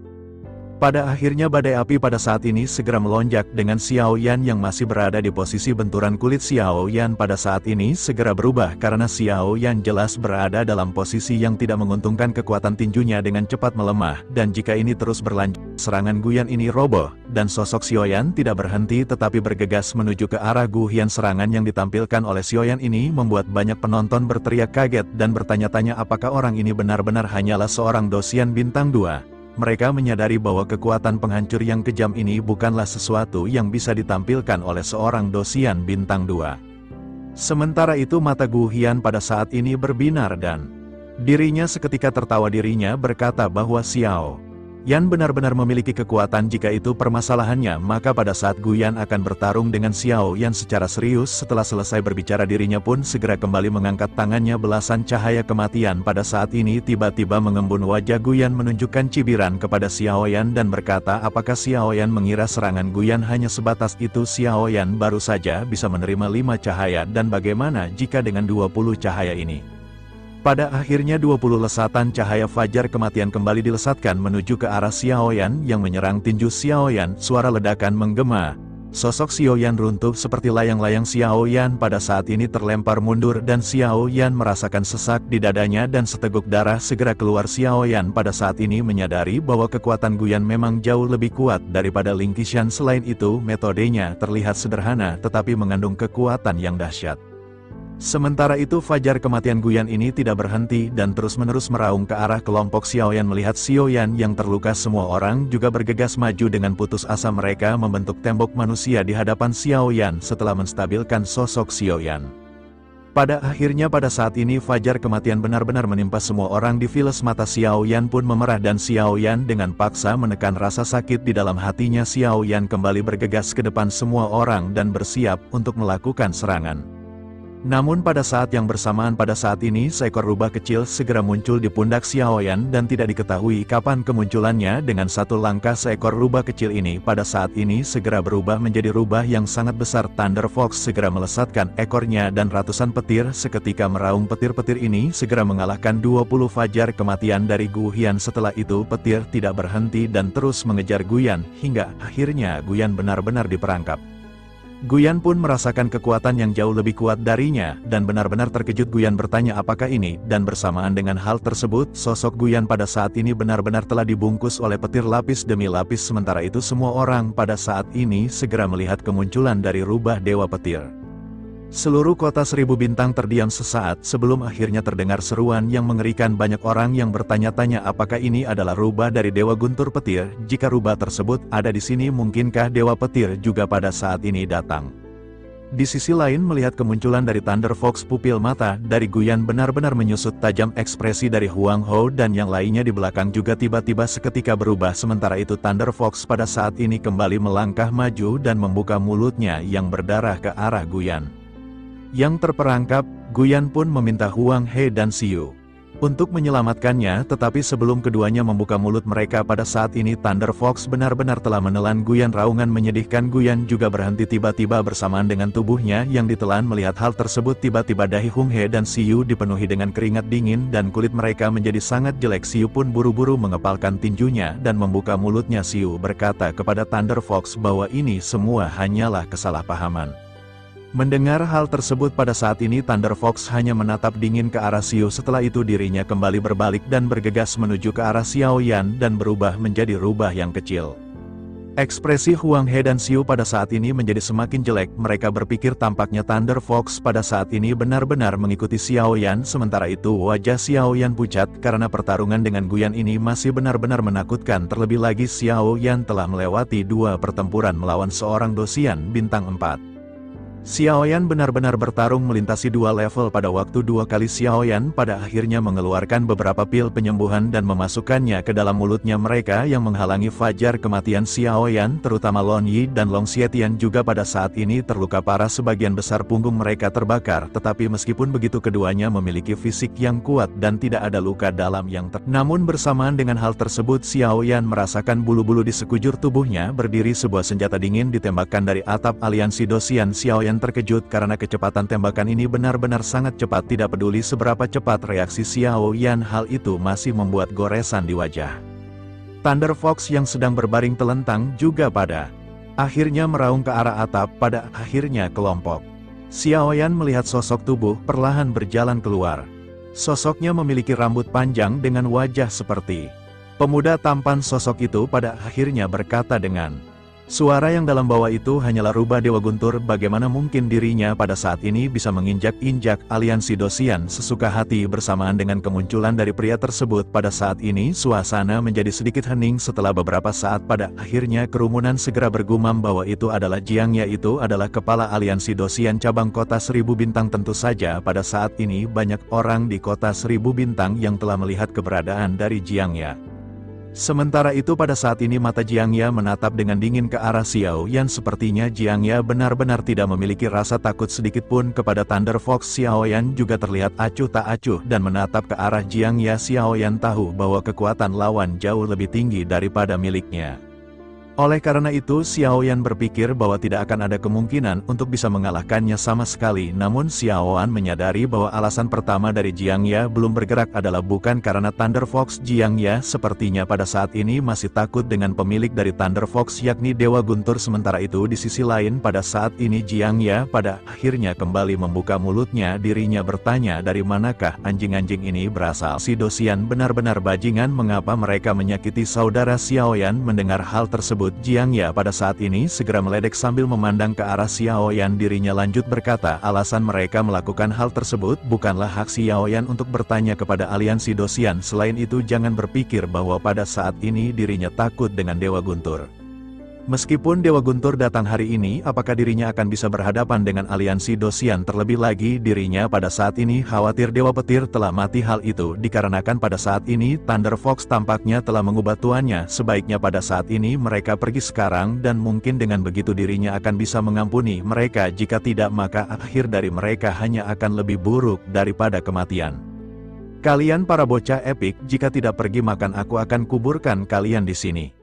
Pada akhirnya badai api pada saat ini segera melonjak dengan Xiao Yan yang masih berada di posisi benturan kulit. Xiao Yan pada saat ini segera berubah karena Xiao Yan jelas berada dalam posisi yang tidak menguntungkan. Kekuatan tinjunya dengan cepat melemah, dan jika ini terus berlanjut, serangan Gu Yan ini roboh, dan sosok Xiao Yan tidak berhenti tetapi bergegas menuju ke arah Gu Yan. Serangan yang ditampilkan oleh Xiao Yan ini membuat banyak penonton berteriak kaget dan bertanya-tanya apakah orang ini benar-benar hanyalah seorang dosian bintang 2. Mereka menyadari bahwa kekuatan penghancur yang kejam ini bukanlah sesuatu yang bisa ditampilkan oleh seorang dosian bintang 2. Sementara itu mata Gu Yan pada saat ini berbinar dan dirinya seketika tertawa. Dirinya berkata bahwa Xiao Yan benar-benar memiliki kekuatan. Jika itu permasalahannya, maka pada saat Gu Yan akan bertarung dengan Xiao Yan secara serius. Setelah selesai berbicara, dirinya pun segera kembali mengangkat tangannya. Belasan cahaya kematian pada saat ini tiba-tiba mengembun wajah Gu Yan, menunjukkan cibiran kepada Xiao Yan dan berkata apakah Xiao Yan mengira serangan Gu Yan hanya sebatas itu. Xiao Yan baru saja bisa menerima 5 cahaya, dan bagaimana jika dengan 20 cahaya ini? Pada akhirnya 20 lesatan cahaya fajar kematian kembali dilesatkan menuju ke arah Xiao Yan yang menyerang tinju Xiao Yan. Suara ledakan menggema. Sosok Xiao Yan runtuh seperti layang-layang. Xiao Yan pada saat ini terlempar mundur dan Xiao Yan merasakan sesak di dadanya dan seteguk darah segera keluar. Xiao Yan pada saat ini menyadari bahwa kekuatan Gu Yan memang jauh lebih kuat daripada Ling Qishan. Selain itu, metodenya terlihat sederhana tetapi mengandung kekuatan yang dahsyat. Sementara itu fajar kematian Gu Yan ini tidak berhenti dan terus-menerus meraung ke arah kelompok Xiao Yan. Melihat Xiao Yan yang terluka, semua orang juga bergegas maju dengan putus asa. Mereka membentuk tembok manusia di hadapan Xiao Yan setelah menstabilkan sosok Xiao Yan. Pada akhirnya pada saat ini fajar kematian benar-benar menimpa semua orang. Di files mata Xiao Yan pun memerah dan Xiao Yan dengan paksa menekan rasa sakit di dalam hatinya. Xiao Yan kembali bergegas ke depan semua orang dan bersiap untuk melakukan serangan. Namun pada saat yang bersamaan pada saat ini seekor rubah kecil segera muncul di pundak Xiao Yan dan tidak diketahui kapan kemunculannya. Dengan satu langkah seekor rubah kecil ini pada saat ini segera berubah menjadi rubah yang sangat besar. Thunder Fox segera melesatkan ekornya dan ratusan petir seketika meraung. Petir-petir ini segera mengalahkan 20 fajar kematian dari Gu Yan. Setelah itu petir tidak berhenti dan terus mengejar Gu Yan hingga akhirnya Gu Yan benar-benar diperangkap. Gu Yan pun merasakan kekuatan yang jauh lebih kuat darinya, dan benar-benar terkejut. Gu Yan bertanya apakah ini, dan bersamaan dengan hal tersebut, sosok Gu Yan pada saat ini benar-benar telah dibungkus oleh petir lapis demi lapis. Sementara itu semua orang pada saat ini segera melihat kemunculan dari rubah Dewa Petir. Seluruh kota 1000 bintang terdiam sesaat sebelum akhirnya terdengar seruan yang mengerikan. Banyak orang yang bertanya-tanya apakah ini adalah rubah dari Dewa Guntur Petir. Jika rubah tersebut ada di sini, mungkinkah Dewa Petir juga pada saat ini datang? Di sisi lain, melihat kemunculan dari Thunder Fox, pupil mata dari Gu Yan benar-benar menyusut tajam. Ekspresi dari Huang Hou dan yang lainnya di belakang juga tiba-tiba seketika berubah. Sementara itu Thunder Fox pada saat ini kembali melangkah maju dan membuka mulutnya yang berdarah ke arah Gu Yan. Yang terperangkap, Gu Yan pun meminta Huang He dan Xiu untuk menyelamatkannya, tetapi sebelum keduanya membuka mulut mereka pada saat ini Thunder Fox benar-benar telah menelan Gu Yan. Raungan menyedihkan Gu Yan juga berhenti tiba-tiba bersamaan dengan tubuhnya yang ditelan. Melihat hal tersebut, tiba-tiba dahi Huang He dan Xiu dipenuhi dengan keringat dingin dan kulit mereka menjadi sangat jelek. Xiu pun buru-buru mengepalkan tinjunya dan membuka mulutnya. Xiu berkata kepada Thunder Fox bahwa ini semua hanyalah kesalahpahaman. Mendengar hal tersebut pada saat ini Thunder Fox hanya menatap dingin ke arah Xiu. Setelah itu dirinya kembali berbalik dan bergegas menuju ke arah Xiao Yan dan berubah menjadi rubah yang kecil. Ekspresi Huang He dan Xiu pada saat ini menjadi semakin jelek. Mereka berpikir tampaknya Thunder Fox pada saat ini benar-benar mengikuti Xiao Yan. Sementara itu wajah Xiao Yan pucat karena pertarungan dengan Gu Yan ini masih benar-benar menakutkan. Terlebih lagi Xiao Yan telah melewati 2 pertempuran melawan seorang dosian bintang 4. Xiao Yan benar-benar bertarung melintasi 2 level. Pada waktu 2 kali Xiao Yan pada akhirnya mengeluarkan beberapa pil penyembuhan dan memasukkannya ke dalam mulutnya. Mereka yang menghalangi fajar kematian Xiao Yan, terutama Lon Yi dan Long Xietian juga pada saat ini terluka parah. Sebagian besar punggung mereka terbakar, tetapi meskipun begitu keduanya memiliki fisik yang kuat dan tidak ada luka dalam yang Namun bersamaan dengan hal tersebut Xiao Yan merasakan bulu-bulu di sekujur tubuhnya berdiri. Sebuah senjata dingin ditembakkan dari atap aliansi dosian. Xiao Yan terkejut karena kecepatan tembakan ini benar-benar sangat cepat. Tidak peduli seberapa cepat reaksi Xiao Yan, hal itu masih membuat goresan di wajah Thunder Fox yang sedang berbaring telentang juga pada akhirnya meraung ke arah atap. Pada akhirnya kelompok Xiaoyan melihat sosok tubuh perlahan berjalan keluar. Sosoknya memiliki rambut panjang dengan wajah seperti pemuda tampan. Sosok itu pada akhirnya berkata dengan suara yang dalam bahwa itu hanyalah rubah Dewa Guntur. Bagaimana mungkin dirinya pada saat ini bisa menginjak-injak aliansi Dosian sesuka hati. Bersamaan dengan kemunculan dari pria tersebut pada saat ini suasana menjadi sedikit hening. Setelah beberapa saat pada akhirnya kerumunan segera bergumam bahwa itu adalah Jiang, yaitu adalah kepala aliansi Dosian cabang kota Seribu Bintang. Tentu saja pada saat ini banyak orang di kota Seribu Bintang yang telah melihat keberadaan dari Jiang Ya. Sementara itu pada saat ini mata Jiang Ya menatap dengan dingin ke arah Xiaoyan. Sepertinya Jiang Ya benar-benar tidak memiliki rasa takut sedikitpun kepada Thunder Fox. Xiaoyan juga terlihat acuh tak acuh dan menatap ke arah Jiang Ya. Xiaoyan tahu bahwa kekuatan lawan jauh lebih tinggi daripada miliknya. Oleh karena itu Xiaoyan berpikir bahwa tidak akan ada kemungkinan untuk bisa mengalahkannya sama sekali. Namun Xiaoyan menyadari bahwa alasan pertama dari Jiang Ya belum bergerak adalah bukan karena Thunder Fox. Jiang Ya sepertinya pada saat ini masih takut dengan pemilik dari Thunder Fox, yakni Dewa Guntur. Sementara itu di sisi lain pada saat ini Jiang Ya pada akhirnya kembali membuka mulutnya. Dirinya bertanya, dari manakah anjing-anjing ini berasal? Si Dosian benar-benar bajingan. Mengapa mereka menyakiti saudara? Xiaoyan mendengar hal tersebut. Jiang Ya pada saat ini segera meledek sambil memandang ke arah Xiaoyan. Dirinya lanjut berkata, alasan mereka melakukan hal tersebut bukanlah hak Xiaoyan untuk bertanya kepada aliansi Dosian. Selain itu jangan berpikir bahwa pada saat ini dirinya takut dengan Dewa Guntur. Meskipun Dewa Guntur datang hari ini, apakah dirinya akan bisa berhadapan dengan aliansi Dosian? Terlebih lagi dirinya pada saat ini khawatir Dewa Petir telah mati. Hal itu dikarenakan pada saat ini Thunder Fox tampaknya telah mengubah tuannya. Sebaiknya pada saat ini mereka pergi sekarang, dan mungkin dengan begitu dirinya akan bisa mengampuni mereka. Jika tidak maka akhir dari mereka hanya akan lebih buruk daripada kematian. Kalian para bocah epik, jika tidak pergi maka aku akan kuburkan kalian di sini.